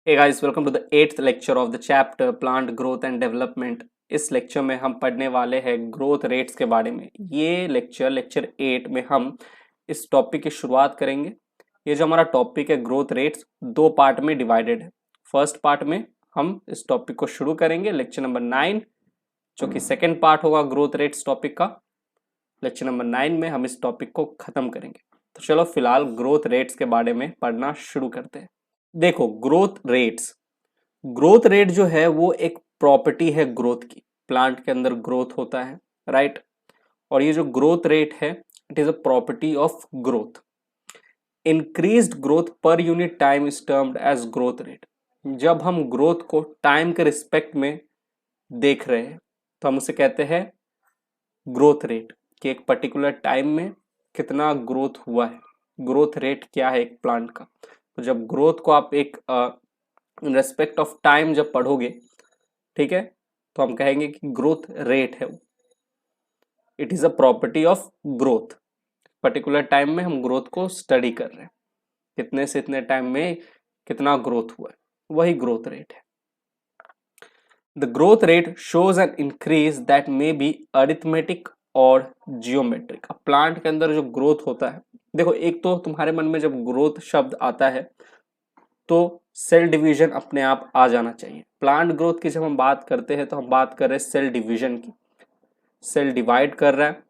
Hey guys, welcome to the 8th lecture of the chapter Plant Growth and Development। इस lecture में हम पढ़ने वाले हैं ग्रोथ रेट्स के बारे में। ये लेक्चर 8 में हम इस टॉपिक की शुरुआत करेंगे। ये जो हमारा टॉपिक है ग्रोथ रेट्स, दो पार्ट में डिवाइडेड है। फर्स्ट पार्ट में हम इस टॉपिक को शुरू करेंगे, लेक्चर नंबर 9, जो कि सेकेंड पार्ट होगा ग्रोथ रेट्स टॉपिक का। लेक्चर नंबर 9 में हम इस टॉपिक को खत्म करेंगे। तो चलो फिलहाल ग्रोथ रेट्स के बारे में पढ़ना शुरू करते हैं। देखो, ग्रोथ रेट जो है वो एक प्रॉपर्टी है ग्रोथ की। प्लांट के अंदर ग्रोथ होता है, राइट। और ये जो ग्रोथ रेट है, it is a property of growth. Increased growth per unit time is termed as growth rate. जब हम ग्रोथ को टाइम के रिस्पेक्ट में देख रहे हैं तो हम उसे कहते हैं ग्रोथ रेट, कि एक पर्टिकुलर टाइम में कितना ग्रोथ हुआ है। ग्रोथ रेट क्या है एक प्लांट का। तो जब ग्रोथ को आप एक इन रेस्पेक्ट ऑफ टाइम जब पढ़ोगे, ठीक है, तो हम कहेंगे कि ग्रोथ रेट है, it is a property of growth. Particular time में हम ग्रोथ को स्टडी कर रहे हैं, कितने से इतने टाइम में कितना ग्रोथ हुआ है, वही ग्रोथ रेट है। The growth rate shows an increase that may be arithmetic और जियोमेट्रिक। अब प्लांट के अंदर जो ग्रोथ होता है, देखो, एक तो तुम्हारे मन में जब ग्रोथ शब्द आता है तो सेल डिवीजन अपने आप आ जाना चाहिए। प्लांट ग्रोथ की जब हम बात करते हैं तो हम बात कर रहे हैं सेल डिवीजन की। सेल डिवाइड कर रहा है।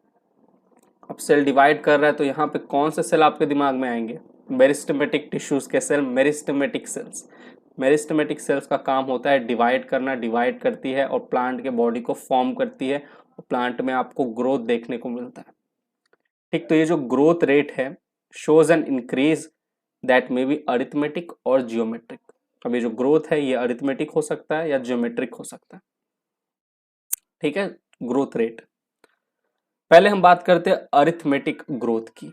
अब सेल डिवाइड कर रहा है तो यहाँ पे कौन से सेल आपके दिमाग में आएंगे? मेरिस्टेमेटिक टिश्यूज के cell, meristematic cells. Meristematic cells का काम होता है डिवाइड करना, डिवाइड करती है और प्लांट के बॉडी को फॉर्म करती है और प्लांट में आपको ग्रोथ देखने को मिलता है। ठीक, तो ये जो ग्रोथ रेट है shows an increase that may be arithmetic और जियोमेट्रिक। अब ये जो ग्रोथ है ये अरिथमेटिक हो सकता है या जियोमेट्रिक हो सकता है। ठीक है, ग्रोथ रेट। पहले हम बात करते हैं अरिथमेटिक ग्रोथ की।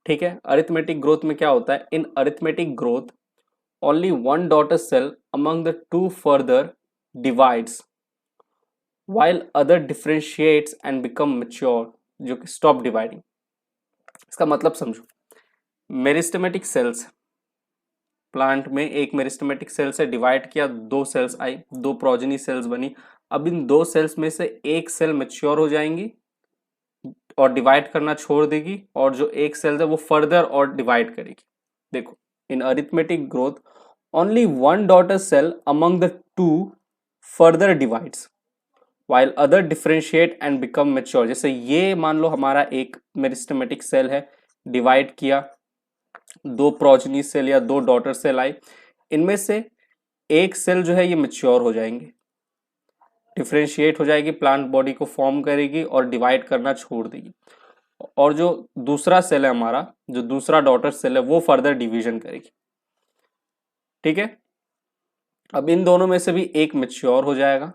ठीक है, अरिथमेटिक ग्रोथ में क्या होता है? In arithmetic growth only one daughter cell among the two further divides while other differentiates and become mature, जो कि stop dividing। इसका मतलब समझो, मेरिस्टेमेटिक सेल्स, प्लांट में एक मेरिस्टेमेटिक सेल से डिवाइड किया, दो सेल्स आई, दो प्रोजेनी सेल्स बनी। अब इन दो सेल्स में से एक सेल मैच्योर हो जाएंगी और डिवाइड करना छोड़ देगी, और जो एक सेल है वो फर्दर और डिवाइड करेगी। देखो, in arithmetic growth only one daughter cell among the two further divides while other differentiate and become mature। जैसे ये मान लो हमारा एक मेरिस्टेमेटिक सेल है, डिवाइड किया, दो प्रोजनी सेल या दो डॉटर सेल आई, इनमें से एक सेल जो है ये मैच्योर हो जाएंगे, डिफ्रेंशिएट हो जाएगी, प्लांट बॉडी को फॉर्म करेगी और डिवाइड करना छोड़ देगी। और जो दूसरा सेल है हमारा, जो दूसरा डॉटर सेल है, वो फर्दर डिवीजन करेगी। ठीक है, अब इन दोनों में से भी एक मैच्योर हो जाएगा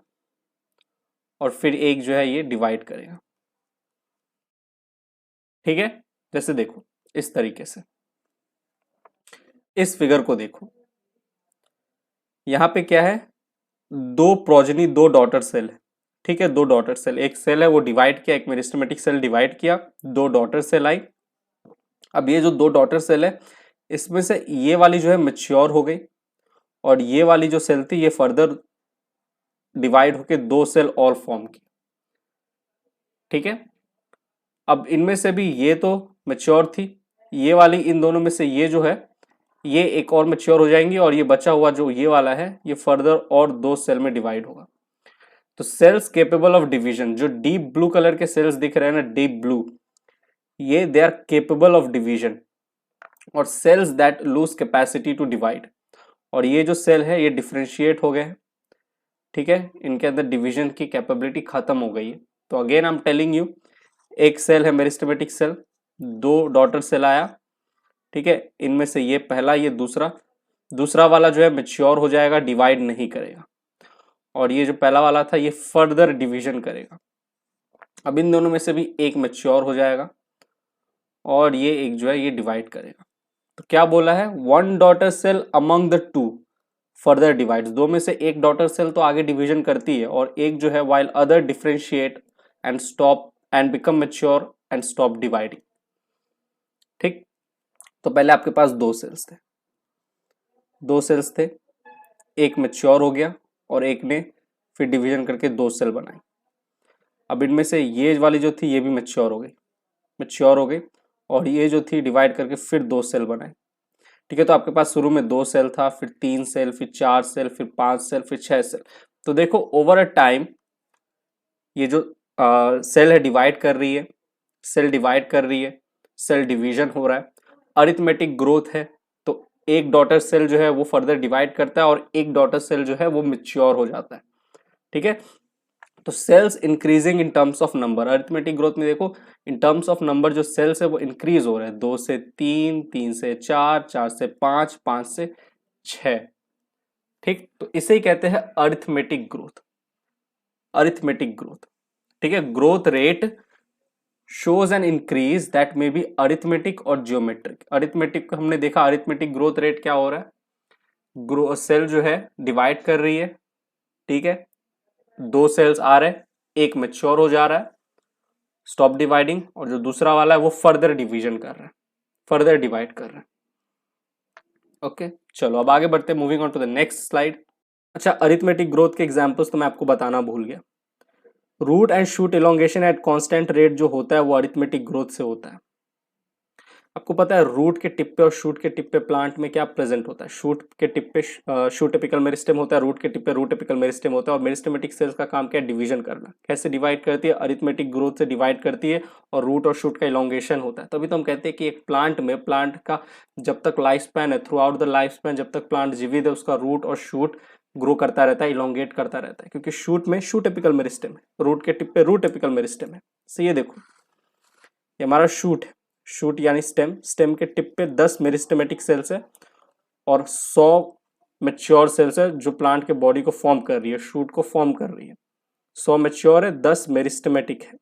और फिर एक जो है ये डिवाइड करेगा। ठीक है, जैसे देखो इस तरीके से, इस फिगर को देखो, यहां पे क्या है? दो प्रोजेनी, दो डॉटर सेल है। ठीक है, दो डॉटर सेल, एक सेल है वो डिवाइड किया, एक मेरिस्टेमेटिक सेल डिवाइड किया, दो डॉटर सेल आई। अब ये जो दो डॉटर सेल है, इसमें से ये वाली जो है मैच्योर हो गई और ये वाली जो सेल थी ये फर्दर डिवाइड होके दो सेल और फॉर्म की। ठीक है, अब इनमें से भी ये तो मैच्योर थी, ये वाली, इन दोनों में से ये जो है ये एक और मैच्योर हो जाएंगी और ये बचा हुआ जो ये वाला है ये फर्दर और दो सेल में डिवाइड होगा। तो सेल्स केपेबल ऑफ डिवीजन, जो डीप ब्लू कलर के सेल्स दिख रहे हैं ना, डीप ब्लू, ये they are capable of division. और cells that lose capacity to divide, और ये जो सेल है ये डिफ्रेंशिएट हो गए हैं। ठीक है, इनके अंदर डिवीजन की कैपेबिलिटी खत्म हो गई है। तो again I am telling you, एक सेल है मेरिस्टेमेटिक सेल, दो डॉटर सेल आया। ठीक है, इनमें से ये पहला, ये दूसरा, दूसरा वाला जो है मैच्योर हो जाएगा, डिवाइड नहीं करेगा, और ये जो पहला वाला था ये फर्दर डिवीजन करेगा। अब इन दोनों में से भी एक मैच्योर हो जाएगा और ये एक जो है ये डिवाइड करेगा। तो क्या बोला है? One daughter cell among the two further divides. दो में से एक डॉटर सेल तो आगे डिवीजन करती है और एक जो है while other differentiate and stop and become mature and stop dividing. ठीक, तो पहले आपके पास दो सेल्स थे, दो सेल्स थे, एक मैच्योर हो गया और एक ने फिर डिवीजन करके 2 सेल बनाए। अब इनमें से ये वाली जो थी ये भी मैच्योर हो गई और ये जो थी डिवाइड करके फिर 2 सेल बनाए। ठीक है, तो आपके पास शुरू में 2 सेल था, फिर 3 सेल, फिर 4 सेल, फिर 5 सेल, फिर 6 सेल। तो देखो ओवर अ टाइम ये जो सेल है डिवाइड कर रही है, सेल डिवाइड कर रही है, सेल डिवीजन हो रहा है, अरिथमेटिक ग्रोथ है। तो एक डॉटर सेल जो है वो फर्दर डिवाइड करता है और एक डॉटर सेल जो है वो मैच्योर हो जाता है। ठीक है, तो cells increasing in terms of number, arithmetic growth में देखो इन टर्म्स ऑफ नंबर जो सेल्स है वो इंक्रीज हो रहे हैं, 2 से 3, 3 से 4, 4 से 5, 5 से 6। ठीक, तो इसे ही कहते हैं अरिथमेटिक ग्रोथ, अरिथमेटिक ग्रोथ। ठीक है, growth rate shows an increase that may be arithmetic और geometric। अरिथमेटिक हमने देखा, अरिथमेटिक ग्रोथ रेट क्या हो रहा है, सेल जो है डिवाइड कर रही है। ठीक है, 2 सेल्स आ रहे हैं, एक मैच्योर हो जा रहा है, स्टॉप डिवाइडिंग, और जो दूसरा वाला है वो फर्दर डिवीजन कर रहा है, फर्दर डिवाइड कर रहा है। ओके, चलो अब आगे बढ़ते हैं, moving on to the next slide. अच्छा, अरिथमेटिक ग्रोथ के एग्जांपल्स तो मैं आपको बताना भूल गया। Root and shoot elongation at constant rate जो होता है वो अरिथमेटिक ग्रोथ से होता है। आपको पता है रूट के टिप पे और शूट के टिप पे प्लांट में क्या प्रेजेंट होता है, शूट के टिप पे शूट टिपिकल मेरिस्टेम होता है, रूट के टिप पे रूट टिपिकल मेरिस्टेम होता है। और मेरिस्टेमेटिक सेल्स का काम क्या है, डिवीजन करना। कैसे डिवाइड करती है, अरिथमेटिक ग्रोथ से डिवाइड करती है और रूट और शूट का इलोंगेशन होता है। तभी तो हम कहते हैं कि एक प्लांट में, प्लांट का जब तक लाइफ स्पैन है, through out the life span, जब तक प्लांट जीवित है उसका रूट और शूट ग्रो करता रहता है, इलोंगेट करता रहता है, क्योंकि शूट में शूट टिपिकल मेरिस्टेम है, रूट के टिप पे रूट टिपिकल मेरिस्टेम है। सो ये देखो, ये हमारा शूट है, शूट यानी स्टेम, स्टेम के टिप पे 10 मेरिस्टेमेटिक सेल्स है और 100 मैच्योर सेल्स है जो प्लांट के बॉडी को फॉर्म कर रही है, शूट को फॉर्म कर रही है। 100 मैच्योर है, 10 मेरिस्टेमेटिक है,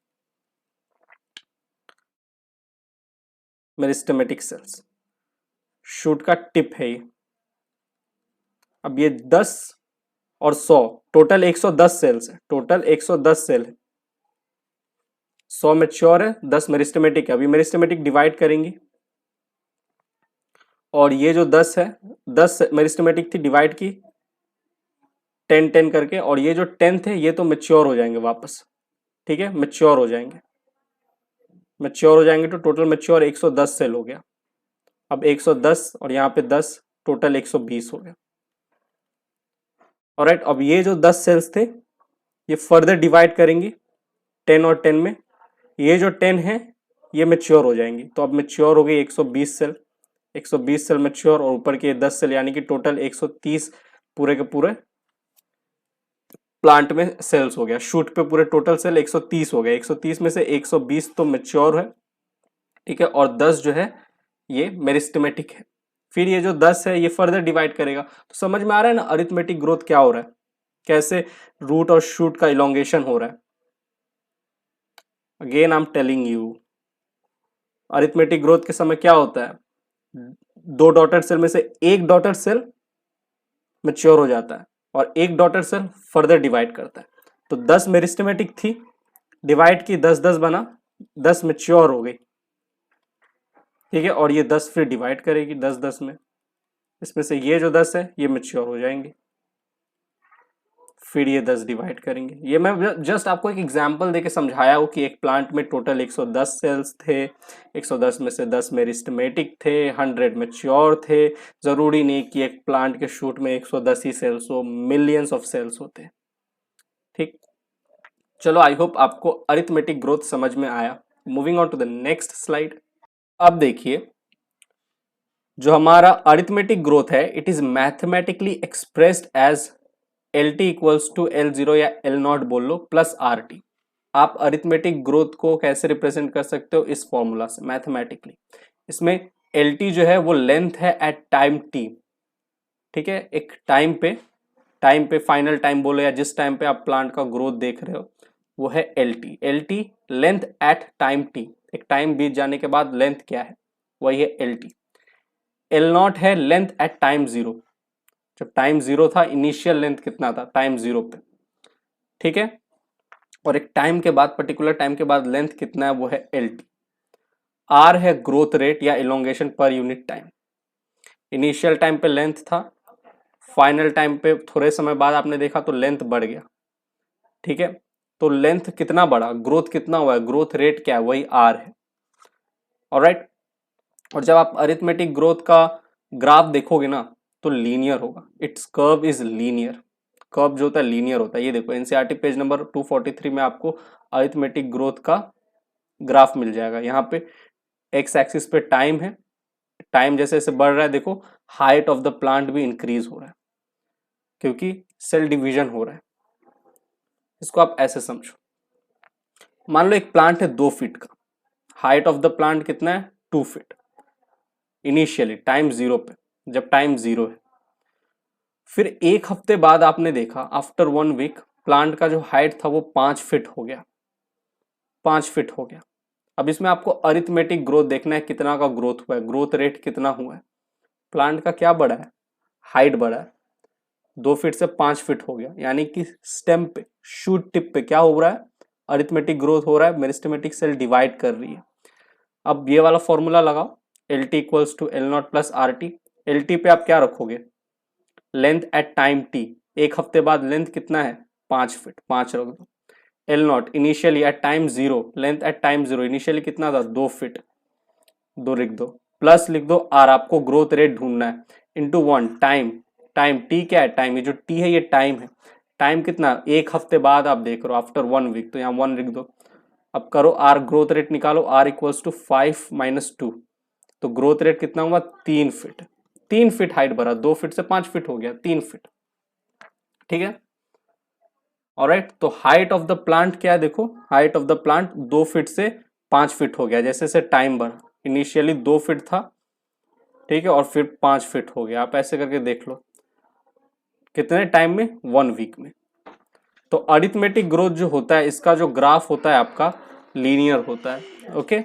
मेरिस्टेमेटिक सेल्स, शूट का टिप है ये। अब ये 10 और 100 टोटल 110 सेल्स है, टोटल 110 सेल है। 100 मैच्योर है, 10 मेरिस्टेमेटिक है। अभी मेरिस्टेमेटिक डिवाइड करेंगी और ये जो 10 है, 10 मेरिस्टेमेटिक थी, डिवाइड की 10 10 करके, और ये जो 10 थे ये तो मैच्योर हो जाएंगे वापस। ठीक है, मैच्योर हो जाएंगे, मैच्योर हो जाएंगे तो टोटल मैच्योर 110 सेल हो गया। अब 110 और यहाँ पे 10, टोटल 120 हो गया। ऑलराइट, अब ये जो 10 सेल्स थे ये फर्दर डिवाइड करेंगी 10 और 10 में, ये जो 10 है ये मैच्योर हो जाएंगी। तो अब मैच्योर हो गई 120 सेल, 120 सेल मैच्योर, और ऊपर के 10 सेल, यानी कि टोटल 130 पूरे के पूरे प्लांट में सेल्स हो गया। शूट पे पूरे टोटल सेल 130 हो गया, 130 में से 120 तो मैच्योर है। ठीक है, और 10 जो है ये मेरिस्टेमेटिक है। फिर ये जो 10 है ये फर्दर डिवाइड करेगा। तो समझ में आ रहा है ना अरिथमेटिक ग्रोथ क्या हो रहा है, कैसे रूट और शूट का इलोंगेशन हो रहा है। Again I am telling you, arithmetic growth के समय क्या होता है, 2 डॉटर सेल में से एक डॉटर सेल मैच्योर हो जाता है और एक डॉटर सेल फर्दर डिवाइड करता है। तो 10 मेरिस्टेमेटिक थी, डिवाइड की 10 10 बना, 10 मैच्योर हो गई। ठीक है, और ये 10 फिर डिवाइड करेगी 10 10 में, इसमें से ये जो 10 है ये मैच्योर हो जाएंगे, फिर ये 10 डिवाइड करेंगे। ये मैं जस्ट आपको एक एग्जांपल देके समझाया हूँ कि एक प्लांट में टोटल 110 सेल्स थे, 110 में से 10 मेरिस्टेमेटिक थे, 100 मैच्योर थे। जरूरी नहीं कि एक प्लांट के शूट में 110 ही सेल्स हो, मिलियंस ऑफ सेल्स होते हैं। ठीक, चलो आई होप आपको अरिथमेटिक ग्रोथ समझ में आया। Moving on to the next slide. अब देखिए, जो हमारा अरिथमेटिक ग्रोथ है it is mathematically expressed as L T equals to L0 या L0 बोल लो प्लस RT। आप अरिथमेटिक ग्रोथ को कैसे रिप्रेजेंट कर सकते हो, इस फॉर्मूला से मैथमेटिकली। इसमें LT जो है वो लेंथ है एट टाइम t। ठीक है, एक टाइम पे फाइनल टाइम बोलो या जिस टाइम पे आप प्लांट का ग्रोथ देख रहे हो वो है LT length at time t। एक टाइम बीत जाने के बाद लेंथ क्या है, वही है LT। L0 है लेंथ एट टाइम 0, जब टाइम 0 था इनिशियल लेंथ कितना था टाइम 0 पे। ठीक है, और एक टाइम के बाद, पर्टिकुलर टाइम के बाद लेंथ कितना है वो है LT। R है ग्रोथ रेट या इलोंगेशन पर यूनिट टाइम। इनिशियल टाइम पे लेंथ था, फाइनल टाइम पे थोड़े समय बाद आपने देखा तो लेंथ बढ़ गया, ठीक है। तो लेंथ कितना बढ़ा, ग्रोथ कितना हुआ है, ग्रोथ रेट क्या है, वही आर है। ऑलराइट, और जब आप अरिथमेटिक ग्रोथ का ग्राफ देखोगे ना तो लीनियर होगा, it's curve is linear. Curve जो होता है लीनियर होता है। ये देखो एनसीईआरटी पेज नंबर 243 में आपको अरिथमेटिक ग्रोथ का ग्राफ मिल जाएगा। यहाँ पे एक्स एक्सिस पे टाइम है, टाइम जैसे जैसे बढ़ रहा है देखो हाइट ऑफ द प्लांट भी इंक्रीज हो रहा है क्योंकि सेल डिवीजन हो रहा है। इसको आप ऐसे समझो, मान लो एक प्लांट है 2 फीट का, हाइट ऑफ द प्लांट कितना है 2 फीट इनिशियली टाइम जीरो पे, जब टाइम जीरो है। फिर एक हफ्ते बाद आपने देखा आफ्टर 1 वीक प्लांट का जो हाइट था वो 5 फीट हो गया, 5 फीट हो गया। अब इसमें आपको अरिथमेटिक ग्रोथ देखना है, कितना का ग्रोथ हुआ है, ग्रोथ रेट कितना हुआ है। प्लांट का क्या बढ़ा है, हाइट बढ़ा है, 2 फीट से 5 फीट हो गया, यानी कि स्टेम पे शूट टिप पे क्या हो रहा है, अरिथमेटिक ग्रोथ हो रहा है, मेरिस्टेमेटिक सेल डिवाइड कर रही है। अब ये वाला फॉर्मूला लगाओ, L T equals to L not plus R T. L T पे आप क्या रखोगे, लेंथ एट टाइम टी, एक हफ्ते बाद लेंथ कितना है 5 फीट, 5 रख दो। L not initially at time zero, length at time zero initially कितना था 2 फीट, 2 लिख दो, प्लस लिख दो आर, आपको ग्रोथ रेट ढूंढना है, इंटू 1 टाइम, टाइम टी क्या है, टाइम ये जो टी है ये टाइम है, टाइम कितना एक हफ्ते बाद आप देख रहे हो आफ्टर 1 वीक, तो यहाँ 1 लिख दो। अब करो आर ग्रोथ रेट निकालो, आर इक्वल्स टू 5 - 2, तो ग्रोथ रेट कितना हुआ 3 फीट, 3 फीट हाइट बढ़ा, 2 फीट से 5 फीट हो गया 3 फीट, ठीक है। ऑलराइट, तो हाइट ऑफ द प्लांट क्या है देखो, height of the plant 2 feet से 5 फीट हो गया जैसे जैसे टाइम बढ़ा, इनिशियली 2 फीट था, ठीक है, और फिर 5 फीट हो गया। आप ऐसे करके देख लो कितने टाइम में, 1 वीक में। तो अरिथमेटिक ग्रोथ जो होता है इसका जो ग्राफ होता है आपका लीनियर होता है। ओके,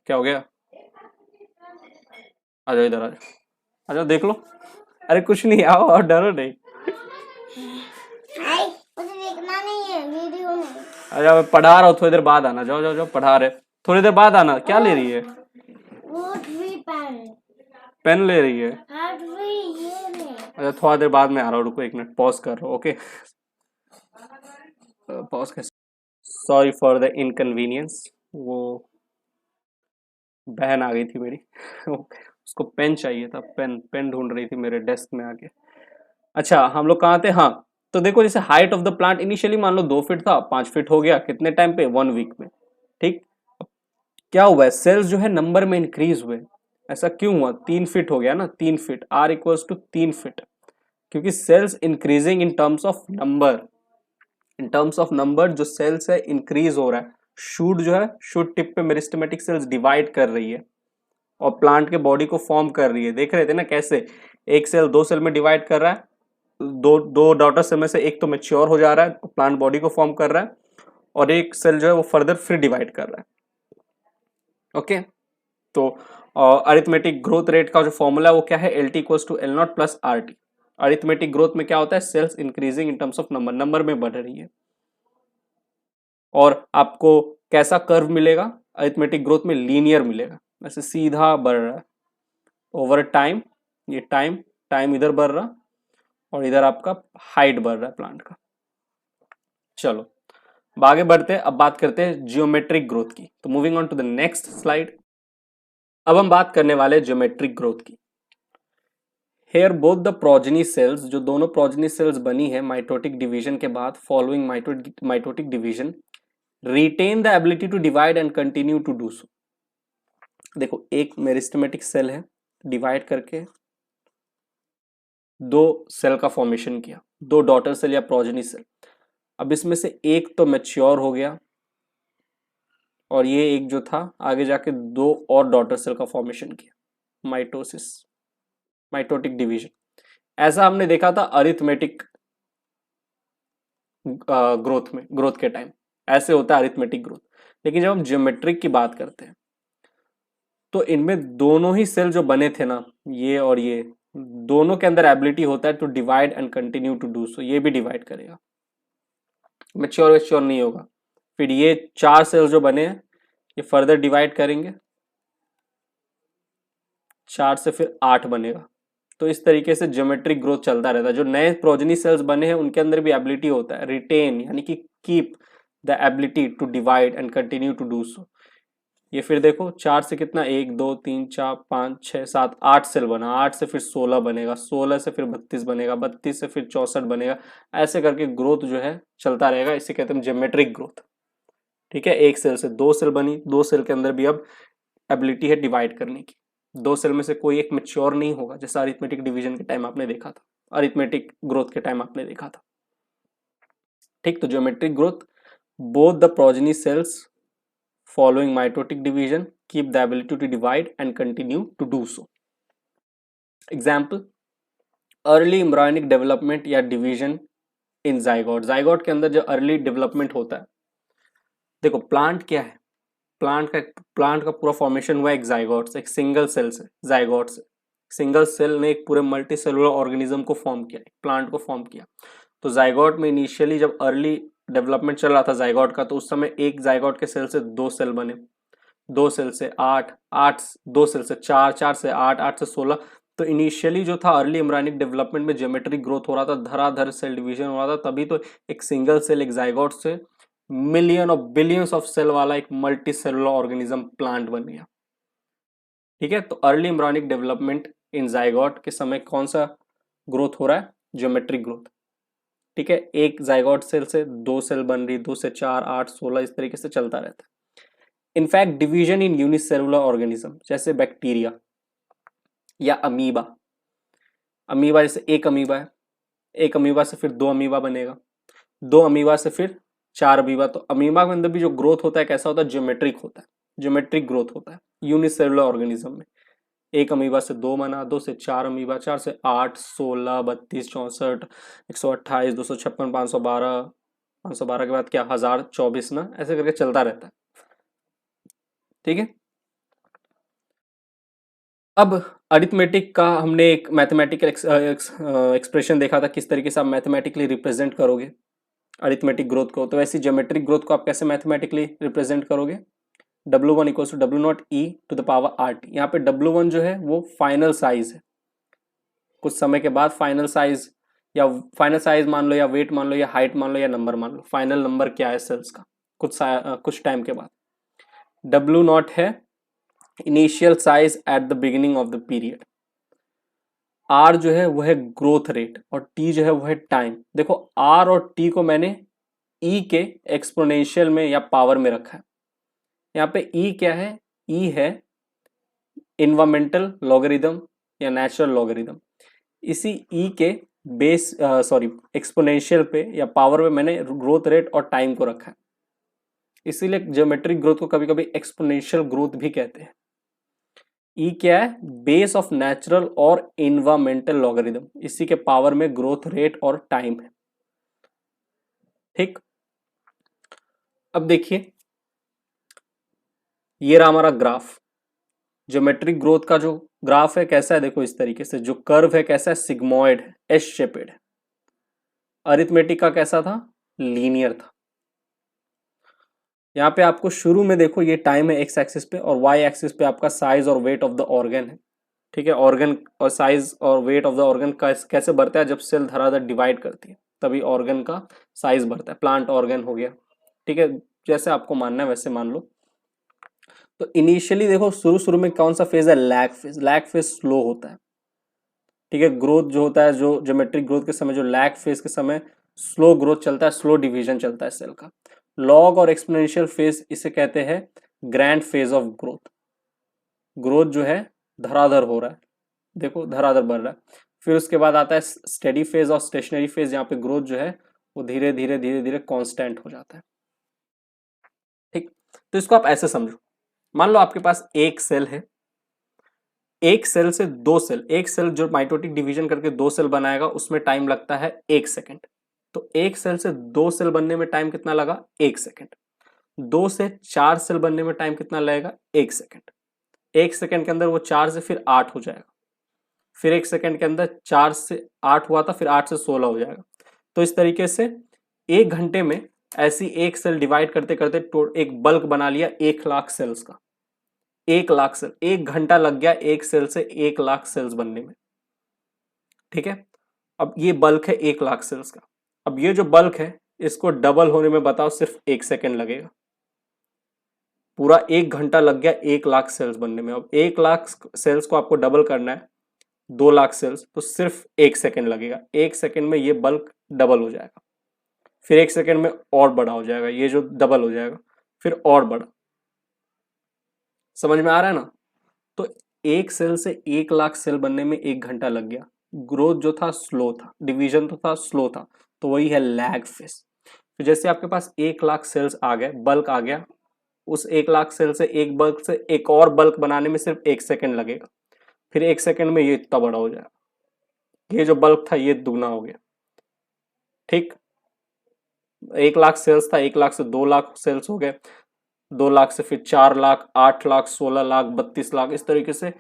क्या हो गया, आ जाओ इधर, आ जाओ, आ जाओ देख लो। अरे कुछ नहीं, आओ और डरो नहीं, मुझे देखना नहीं है वीडियो में। अच्छा मैं पढ़ा रहा हूँ, थोड़ी देर बाद आना, जाओ जाओ जाओ पढ़ा रहे, थोड़ी देर बाद आना। क्या ले रही है, वो भी पेन, पेन ले रही है, ये नहीं। अच्छा थोड़ा देर बाद में आ रहा हूँ, रुको 1 मिनट पॉज कर रहा हूँ। ओके, पॉज कर, सॉरी फॉर द इनकन्वीनियंस, वो बहन आ गई थी मेरी उसको पेन चाहिए था, पेन पेन ढूंढ रही थी मेरे डेस्क में आके। अच्छा हम लोग कहाँ थे, हाँ, तो देखो जैसे height of the plant initially मान लो 2 फीट था, 5 फीट हो गया कितने टाइम पे, 1 वीक में, ठीक। क्या हुआ है, सेल्स जो है नंबर में इंक्रीज हुए, ऐसा क्यों हुआ, 3 फीट हो गया ना, 3 feet, R equals to 3 feet, क्योंकि cells increasing in terms of number, in terms of number जो सेल्स है इंक्रीज हो रहा है। शूट जो है, शूट टिप पे मेरिस्टेमेटिक सेल्स डिवाइड कर रही है और प्लांट के बॉडी को फॉर्म कर रही है। देख रहे थे ना कैसे एक सेल 2 सेल में डिवाइड कर रहा है, दो दो डॉटर सेल में से एक तो मैच्योर हो जा रहा है, प्लांट बॉडी को फॉर्म कर रहा है, और एक सेल जो है वो फर्दर फिर डिवाइड कर रहा है। ओके, तो अरिथमेटिक ग्रोथ रेट का जो फॉर्मूला है वो क्या है, L T equals to L not plus R T. Arithmetic growth में क्या होता है, cells increasing in terms of number, number में बढ़ रही है। और आपको कैसा कर्व मिलेगा, अरिथमेटिक ग्रोथ में लीनियर मिलेगा, ऐसे सीधा बढ़ रहा है ओवर टाइम, ये टाइम, टाइम इधर बढ़ रहा और इधर आपका हाइट बढ़ रहा है प्लांट का। चलो अब आगे बढ़ते हैं, अब बात करते हैं जियोमेट्रिक ग्रोथ की। तो moving on to the next slide, अब हम बात करने वाले जियोमेट्रिक ग्रोथ की। Here both the progeny cells, जो दोनों प्रोजेनी सेल्स बनी है माइटोटिक डिवीजन के बाद, following mitotic division, retain the ability to divide and continue to do so. देखो एक मेरिस्टेमेटिक सेल है, डिवाइड करके 2 सेल का फॉर्मेशन किया, 2 डॉटर सेल या प्रोजेनी सेल। अब इसमें से एक तो मैच्योर हो गया और ये एक जो था आगे जाके 2 और डॉटर सेल का फॉर्मेशन किया, माइटोसिस, माइटोटिक डिवीजन। ऐसा हमने देखा था अरिथमेटिक ग्रोथ में, ग्रोथ के टाइम ऐसे होता है अरिथमेटिक ग्रोथ। लेकिन जब हम ज्योमेट्रिक की बात करते हैं तो इनमें दोनों ही सेल जो बने थे ना, ये और ये, दोनों के अंदर एबिलिटी होता है to divide and continue to do so. ये भी डिवाइड करेगा, मैच्योर मैच्योर नहीं होगा। फिर ये 4 सेल्स जो बने हैं ये फर्दर डिवाइड करेंगे, 4 से फिर 8 बनेगा, तो इस तरीके से ज्योमेट्रिक ग्रोथ चलता रहता है। जो नए प्रोजेनी सेल्स बने हैं उनके अंदर भी एबिलिटी होता है रिटेन, यानी कि keep the ability to divide and continue to do so. ये फिर देखो 4 से कितना 1 2 3 4 5 6 7 8 सेल बना, 8 से फिर 16 बनेगा, 16 से फिर 32 बनेगा, 32 से फिर 64 बनेगा, ऐसे करके ग्रोथ जो है चलता रहेगा। इसे कहते हैं ज्योमेट्रिक ग्रोथ। ठीक है, एक सेल से 2 सेल बनी, 2 सेल के अंदर भी अब एबिलिटी है डिवाइड करने की। 2 सेल में से कोई एक मैच्योर नहीं होगा, जैसा अरिथमेटिक डिवीजन के टाइम आपने देखा था, अरिथमेटिक ग्रोथ के टाइम आपने देखा था। ठीक, तो geometric growth, both the progeny cells following mitotic division keep the ability to divide and continue to do so. Example, early embryonic development या division in zygote। zygote के अंदर जो early development होता है, देखो प्लांट क्या है, प्लांट का पूरा फॉर्मेशन हुआ एक जाइगोट से, एक सिंगल सेल से, जाइगोट से सिंगल सेल ने एक पूरे मल्टी सेलुलर ऑर्गेनिज्म को फॉर्म किया, एक प्लांट को फॉर्म किया। तो जाइगोट में इनिशियली जब अर्ली डेवलपमेंट चल रहा था जाइगोट का, तो उस समय एक जाइगोट के सेल से 2 सेल बने, 2 सेल से 8, 2 सेल से 4, 4 से 8, 8 से 16। तो इनिशियली जो था अर्ली एम्ब्रायनिक डेवलपमेंट में ज्योमेट्रिक ग्रोथ हो रहा था, धराधर सेल डिवीजन हो रहा था, तभी तो एक सिंगल सेल, एक जाइगोट से मिलियन और बिलियंस ऑफ सेल वाला एक मल्टी सेलुलर ऑर्गेनिज्म प्लांट बन गया। ठीक है, तो early embryonic development in zygote के समय कौन सा ग्रोथ हो रहा है, ज्योमेट्रिक ग्रोथ। ठीक है, एक जाइगोट सेल से 2 सेल बन रही, 2 से 4, 8, 16, इस तरीके से चलता रहता है। In fact division in unicellular organism जैसे बैक्टीरिया या अमीबा, अमीबा जैसे एक अमीबा है, एक अमीबा से फिर 2 अमीबा बनेगा, 2 अमीबा से फिर 4 अमीबा। तो अमीबा के अंदर भी जो ग्रोथ होता है कैसा होता है, ज्योमेट्रिक होता है, ज्योमेट्रिक ग्रोथ होता है यूनिसेलुलर ऑर्गेनिज्म में। एक अमीबा से 2 बना, 2 से 4 अमीबा, 4 से 8, 16, 32, 64, 128, 256, 512, 512 के बाद क्या 1024 ना, ऐसे करके चलता रहता है। ठीक है, अब अरिथमेटिक का हमने एक मैथमेटिकल एक्सप्रेशन देखा था, किस तरीके से आप मैथमेटिकली रिप्रेजेंट करोगे अरिथमेटिक ग्रोथ को। तो वैसे ज्योमेट्रिक ग्रोथ को आप कैसे मैथमेटिकली रिप्रेजेंट करोगे, W1 equal to W0 e⁻⁷ यहाँ पे W1 जो है वो फाइनल साइज है, कुछ समय के बाद फाइनल साइज, या फाइनल साइज मान लो, या वेट मान लो, या हाइट मान लो, या नंबर मान लो, फाइनल नंबर क्या है सेल्स का कुछ टाइम के बाद। W0 है initial size at the beginning of the period, R जो है वो है ग्रोथ रेट, और T जो है वो है टाइम। देखो R और T को मैंने E के एक्सपोनेंशियल में या पावर में रखा है। यहाँ पे E क्या है, E है इन्वायरमेंटल लॉगरिदम या नेचुरल लॉगरिदम। इसी E के बेस एक्सपोनेंशियल पे या पावर में मैंने ग्रोथ रेट और टाइम को रखा है, इसीलिए ज्योमेट्रिक ग्रोथ को कभी कभी एक्सपोनेंशियल ग्रोथ भी कहते हैं। E क्या है, बेस ऑफ नेचुरल और इन्वायरमेंटल लॉगरिदम, इसी के पावर में ग्रोथ रेट और टाइम है। ठीक, अब देखिए ये रहा हमारा ग्राफ, ज्योमेट्रिक ग्रोथ का जो ग्राफ है कैसा है, देखो इस तरीके से, जो कर्व है कैसा है, सिग्मोइड है, एस शेपेड है। अरिथमेटिक का कैसा था, लीनियर था। यहाँ पे आपको शुरू में देखो ये टाइम है एक्स एक्सिस पे, और वाई एक्सिस पे आपका साइज और वेट ऑफ द ऑर्गन है। ठीक है, ऑर्गन और साइज और वेट ऑफ द ऑर्गन का कैसे बढ़ता है, जब सेल धराधर डिवाइड करती है तभी ऑर्गन का साइज बढ़ता है। प्लांट ऑर्गन हो गया, ठीक है, जैसे आपको मानना है वैसे मान लो। तो इनिशियली देखो शुरू में कौन सा फेज है, lag phase. Lag phase slow होता है। ठीक है, ग्रोथ जो होता है, जो ज्योमेट्रिक ग्रोथ के समय, जो लैग फेज के समय स्लो ग्रोथ चलता है, स्लो डिवीजन चलता है सेल का। लॉग और एक्सपोनेंशियल फेज इसे कहते हैं grand phase of growth. Growth जो है धराधर हो रहा है, देखो धराधर बढ़ रहा है। फिर उसके बाद आता है स्टेडी फेज और स्टेशनरी फेज, यहाँ पे ग्रोथ जो है वो धीरे धीरे कांस्टेंट हो जाता है। ठीक, तो इसको आप ऐसे समझो, मान लो आपके पास एक सेल है, एक सेल से 2 सेल, एक सेल जो माइटोटिक डिवीजन करके 2 सेल बनाएगा उसमें टाइम लगता है 1 सेकेंड। तो एक सेल से 2 सेल बनने में टाइम कितना लगा, 1 सेकेंड। 2 से 4 सेल बनने में टाइम कितना लगेगा, 1 सेकेंड। 1 सेकेंड के अंदर वो 4 से फिर 8 हो जाएगा, फिर 1 सेकेंड के अंदर 4 से 8 हुआ था, फिर 8 से 16 हो जाएगा। तो इस तरीके से 1 घंटे में ऐसी एक सेल डिवाइड करते करते एक बल्क बना लिया 1 लाख सेल्स का। 1 लाख सेल, 1 घंटा लग गया एक सेल से 1 लाख सेल्स बनने में। ठीक है। अब ये बल्क है 1 लाख सेल्स का। अब ये जो बल्क है इसको डबल होने में बताओ सिर्फ 1 सेकेंड लगेगा। पूरा 1 घंटा लग गया 1 लाख सेल्स बनने में। अब 1 लाख सेल्स को आपको डबल करना है 2 लाख सेल्स, तो सिर्फ 1 सेकेंड लगेगा। 1 सेकेंड में ये बल्क डबल हो जाएगा, फिर 1 सेकेंड में और बड़ा हो जाएगा, ये जो डबल हो जाएगा, फिर और बड़ा। समझ में आ रहा है ना? तो एक सेल से 1 लाख सेल बनने में 1 घंटा लग गया। ग्रोथ जो था स्लो था, डिवीजन तो था स्लो था, तो वही है लैग फेज। तो जैसे आपके पास 1 लाख सेल्स आ गए, बल्क आ गया, उस 1 लाख सेल से एक बल्क से एक और बल्क बनाने में सिर्फ 1 सेकेंड लगेगा, फिर 1 सेकेंड में ये इतना बड़ा हो जाएगा। ये जो बल्क था ये दुगना हो गया। ठीक, 1 लाख सेल्स था, 1 लाख से 2 लाख सेल्स हो गए, 2 लाख से फिर 4 लाख, 8 लाख, 16 लाख, 32 लाख, इस तरीके से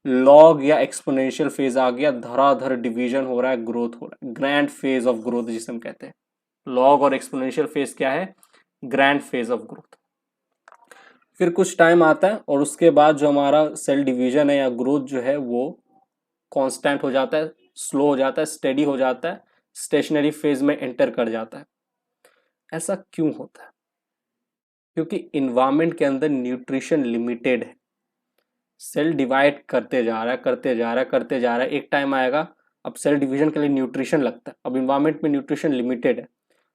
लॉग या एक्सपोनेंशियल फेज आ गया। धराधर डिवीजन हो रहा है, ग्रोथ हो रहा है, ग्रैंड फेज ऑफ ग्रोथ जिसे हम कहते हैं। लॉग और एक्सपोनेंशियल फेज क्या है? Grand phase of growth. फिर कुछ टाइम आता है और उसके बाद जो हमारा सेल डिवीजन है या ग्रोथ जो है वो कांस्टेंट हो जाता है, स्लो हो जाता है, स्टेडी हो जाता है, स्टेशनरी फेज में एंटर कर जाता है। ऐसा क्यों होता है? क्योंकि इन्वायरमेंट के अंदर न्यूट्रिशन लिमिटेड है। सेल डिवाइड करते जा रहा है, करते जा रहा है, करते जा रहा है, एक टाइम आएगा अब सेल डिवीजन के लिए न्यूट्रिशन लगता है। अब इन्वायरमेंट में न्यूट्रिशन लिमिटेड है,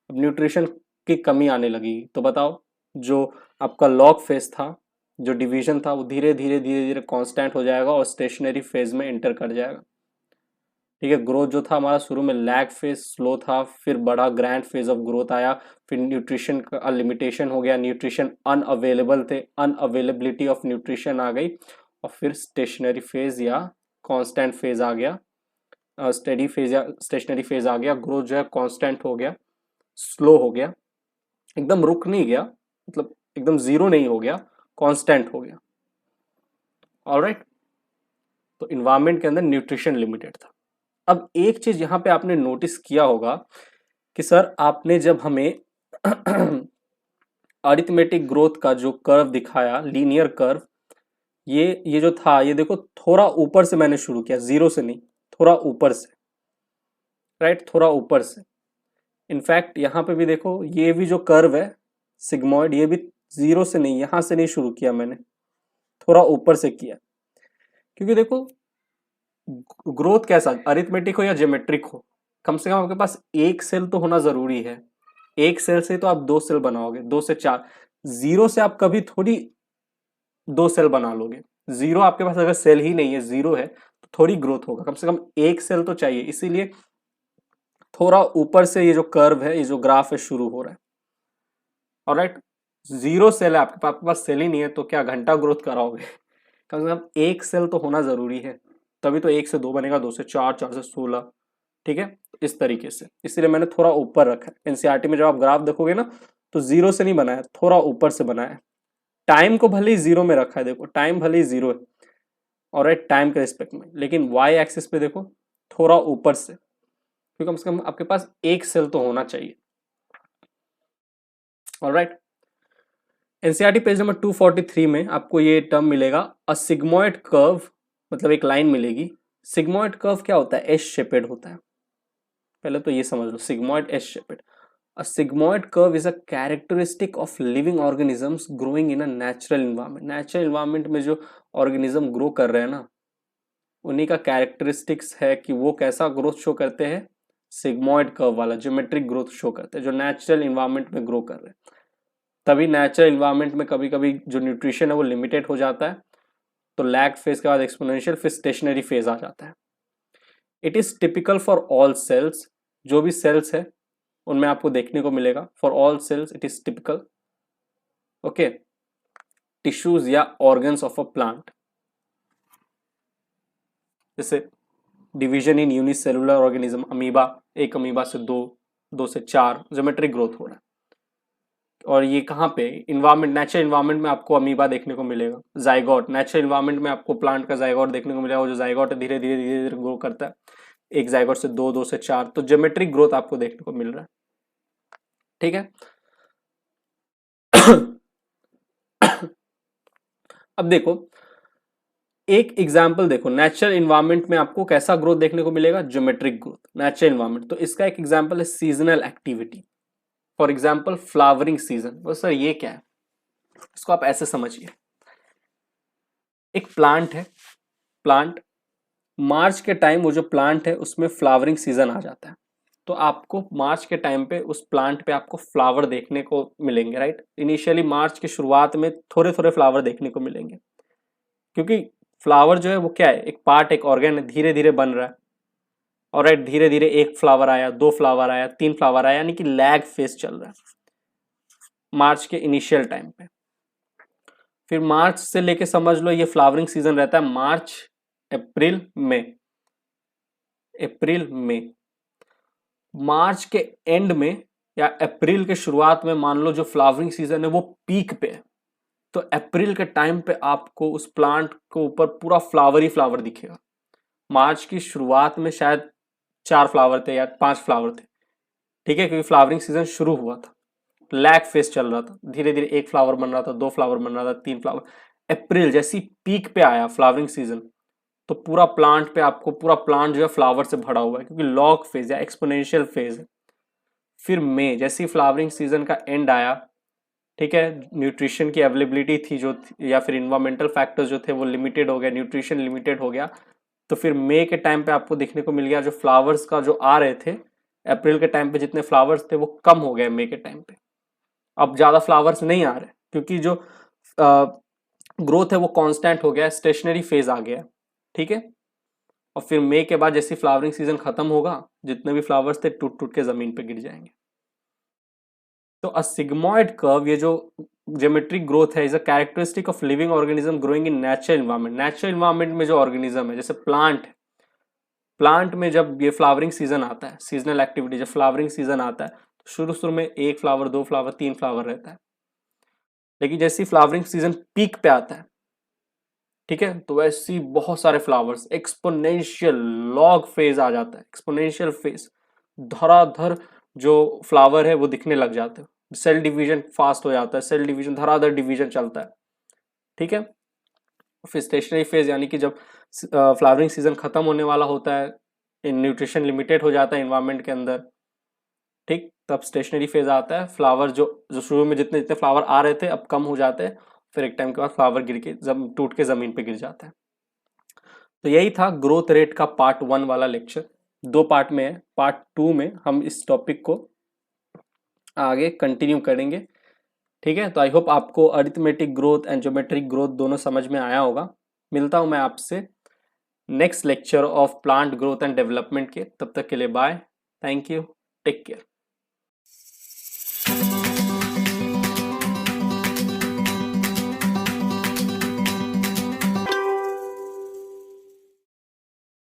अब न्यूट्रिशन की कमी आने लगेगी, तो बताओ जो आपका लॉग फेज था, जो डिवीजन था, वो धीरे धीरे धीरे धीरे कांस्टेंट हो जाएगा और स्टेशनरी फेज में एंटर कर जाएगा। ठीक है, ग्रोथ जो था हमारा शुरू में लैग फेज स्लो था, फिर बड़ा ग्रैंड फेज ऑफ ग्रोथ आया, फिर न्यूट्रिशन का लिमिटेशन हो गया, न्यूट्रिशन अनअवेलेबल थे, अनअवेलेबिलिटी ऑफ न्यूट्रिशन आ गई, और फिर स्टेशनरी फेज या कांस्टेंट फेज आ गया, स्टेडी फेज या स्टेशनरी फेज आ गया। ग्रोथ जो है कांस्टेंट हो गया, स्लो हो गया, एकदम रुक नहीं गया, मतलब एकदम जीरो नहीं हो गया, कांस्टेंट हो गया। ऑलराइट, तो इन्वायरमेंट के अंदर न्यूट्रिशन लिमिटेड था। अब एक चीज यहां पे आपने नोटिस किया होगा कि सर आपने जब हमें अरिथमेटिक ग्रोथ का जो कर्व दिखाया, लीनियर कर्व, ये जो था, ये देखो थोड़ा ऊपर से मैंने शुरू किया, जीरो से नहीं, थोड़ा ऊपर से, राइट, थोड़ा ऊपर से। इनफैक्ट यहां पे भी देखो, ये भी जो कर्व है सिग्मॉइड, ये भी जीरो से नहीं, यहां से नहीं शुरू किया मैंने, थोड़ा ऊपर से किया। क्योंकि देखो ग्रोथ कैसा, अरिथमेटिक हो या ज्योमेट्रिक हो, कम से कम आपके पास एक सेल तो होना जरूरी है। एक सेल से तो आप 2 सेल बनाओगे, 2 से 4। जीरो से आप कभी थोड़ी 2 सेल बना लोगे। जीरो आपके पास अगर सेल ही नहीं है, जीरो है, तो थोड़ी ग्रोथ होगा, कम से कम एक सेल तो चाहिए। इसीलिए थोड़ा ऊपर से ये जो कर्व है, ये जो ग्राफ है, शुरू हो रहा है। ऑलराइट, जीरो सेल है आपके पास सेल ही नहीं है, तो क्या घंटा ग्रोथ कराओगे? कम से कम एक सेल तो होना जरूरी है, तभी तो 1 से 2 बनेगा, 2 से 4, 4 से 16। ठीक है, इस तरीके से, इसलिए मैंने थोड़ा ऊपर रखा है। एनसीईआरटी में जब आप ग्राफ देखोगे ना, तो जीरो से नहीं बनाया, थोड़ा ऊपर से बनाया। टाइम को भले ही जीरो में रखा है, देखो टाइम भले ही जीरो है और टाइम के रिस्पेक्ट में, लेकिन वाई एक्सिस पे देखो थोड़ा ऊपर से, क्योंकि कम से कम आपके पास एक सेल तो होना चाहिए। ऑलराइट, एनसीईआरटी पेज नंबर 243 में आपको ये टर्म मिलेगा, अ सिग्मॉइड कर्व, मतलब एक लाइन मिलेगी। सिग्मॉइड कर्व क्या होता है? एस शेपेड होता है। पहले तो ये समझ लो, sigmoid S shaped. A sigmoid curve is a characteristic of living organisms growing in a natural environment. Natural environment में जो ऑर्गेनिज्म ग्रो कर रहे हैं ना, उन्हीं का कैरेक्टरिस्टिक्स है कि वो कैसा ग्रोथ शो करते हैं, सिग्मॉइड कर्व वाला ज्योमेट्रिक ग्रोथ शो करते हैं, जो नेचुरल इन्वायरमेंट में ग्रो कर रहे हैं। तभी नेचुरल इन्वायरमेंट में कभी कभी जो न्यूट्रिशन है वो लिमिटेड हो जाता है, तो लैग फेज के बाद एक्सपोनेंशियल, फिर स्टेशनरी फेज आ जाता है। It is typical for all cells, जो भी सेल्स है उनमें आपको देखने को मिलेगा। For all cells it is typical. Okay, tissues या ऑर्गन्स ऑफ अ प्लांट, जैसे division in unicellular organism, amoeba, एक अमीबा से 2, 2 से 4, ज्योमेट्रिक ग्रोथ हो रहा है। और ये कहाँ पे? इन्वायरमेंट, नेचुरल इन्वायरमेंट में आपको अमीबा देखने को मिलेगा। जाइगोट, नेचुरल इन्वायरमेंट में आपको प्लांट का जाइगोट देखने को मिलेगा। वो जो जाइगोट है धीरे धीरे धीरे धीरे ग्रो करता है, एक जाइगोट से 2, 2 से 4, तो ज्योमेट्रिक ग्रोथ आपको देखने को मिल रहा है। ठीक है, अब देखो, एक एग्जाम्पल देखो, नेचुरल इन्वायरमेंट में आपको कैसा ग्रोथ देखने को मिलेगा, ज्योमेट्रिक ग्रोथ, नेचुरल इन्वायरमेंट। तो इसका एक एग्जाम्पल है seasonal activity, for example flowering season. वो सर ये क्या है, इसको आप ऐसे समझिए, एक प्लांट है, प्लांट मार्च के टाइम वो जो प्लांट है उसमें फ्लावरिंग सीजन आ जाता है, तो आपको मार्च के टाइम पे उस प्लांट पे आपको फ्लावर देखने को मिलेंगे, राइट। इनिशियली मार्च की शुरुआत में थोड़े थोड़े फ्लावर देखने को मिलेंगे, क्योंकि फ्लावर जो है वो क्या है, एक पार्ट, एक ऑर्गन है, धीरे धीरे बन रहा है। और राइट, धीरे धीरे एक फ्लावर आया, दो फ्लावर आया, तीन फ्लावर आया, यानी कि लैग फेज चल रहा है मार्च के इनिशियल टाइम पे। फिर मार्च से लेके समझ लो ये फ्लावरिंग सीजन रहता है मार्च, अप्रैल, मई, अप्रैल मई। मार्च के एंड में या अप्रैल के शुरुआत में मान लो जो फ्लावरिंग सीजन है वो पीक पे है, तो अप्रैल के टाइम पे आपको उस प्लांट को ऊपर पूरा फ्लावर ही फ्लावर दिखेगा। मार्च की शुरुआत में शायद 4 फ्लावर थे या 5 फ्लावर थे, ठीक है, क्योंकि फ्लावरिंग सीजन शुरू हुआ था, लैग फेज चल रहा था, धीरे धीरे एक फ्लावर बन रहा था, 2 फ्लावर बन रहा था, 3 फ्लावर। अप्रैल जैसी पीक पे आया फ्लावरिंग सीजन, तो पूरा प्लांट पे आपको पूरा प्लांट जो है फ्लावर से भरा हुआ है, क्योंकि लॉग फेज या एक्सपोनेंशियल फेज है। फिर मई जैसी फ्लावरिंग सीजन का एंड आया, ठीक है, न्यूट्रिशन की अवेलेबिलिटी थी जो या फिर इन्वायरमेंटल फैक्टर्स जो थे वो लिमिटेड हो गया, न्यूट्रिशन लिमिटेड हो गया, तो फिर मई के टाइम पे आपको देखने को मिल गया जो फ्लावर्स का जो आ रहे थे, अप्रैल के टाइम पे जितने फ्लावर्स थे वो कम हो गए मई के टाइम पे। अब ज्यादा फ्लावर्स नहीं आ रहे, क्योंकि जो ग्रोथ है वो कांस्टेंट हो गया, स्टेशनरी फेज आ गया, ठीक है। और फिर मई के बाद जैसी फ्लावरिंग सीजन खत्म होगा, जितने भी फ्लावर्स थे टूट टूट के जमीन पे गिर जाएंगे। तो अ सिग्मॉइड कर्व, ये जो ज्योमेट्रिक ग्रोथ है, is a characteristic of living organism growing in natural environment. Natural environment में जो ऑर्गेनिज्म है, जैसे प्लांट है, प्लांट में जब ये फ्लावरिंग सीजन आता है, सीजनल एक्टिविटी, जब फ्लावरिंग सीजन आता है तो शुरू शुरू में 1 फ्लावर, 2 फ्लावर, 3 फ्लावर रहता है, लेकिन जैसी फ्लावरिंग सीजन पीक पे आता है, ठीक है, तो वैसी बहुत सारे फ्लावर्स, एक्सपोनेंशियल लॉग फेज आ जाता है, एक्सपोनेंशियल फेज, धराधर जो फ्लावर है वो दिखने लग जाते हैं, सेल डिवीजन फास्ट हो जाता है, सेल डिवीजन, धराधर डिवीजन चलता है, ठीक है। फिर स्टेशनरी फेज, यानी कि जब फ्लावरिंग सीजन खत्म होने वाला होता है, न्यूट्रिशन लिमिटेड हो जाता है इन्वायरमेंट के अंदर, ठीक, तब स्टेशनरी फेज आता है, फ्लावर जो जो शुरू में जितने जितने फ्लावर आ रहे थे अब कम हो जाते हैं, फिर एक टाइम के बाद फ्लावर गिर के टूट के जमीन पे गिर जाता है। तो यही था ग्रोथ रेट का पार्ट 1 वाला लेक्चर, 2 पार्ट में है। पार्ट 2 में हम इस टॉपिक को आगे कंटिन्यू करेंगे, ठीक है। तो आई होप आपको arithmetic growth and geometric growth दोनों समझ में आया होगा। मिलता हूं मैं आपसे next lecture of plant growth and development के, तब तक के लिए bye, thank you, take care.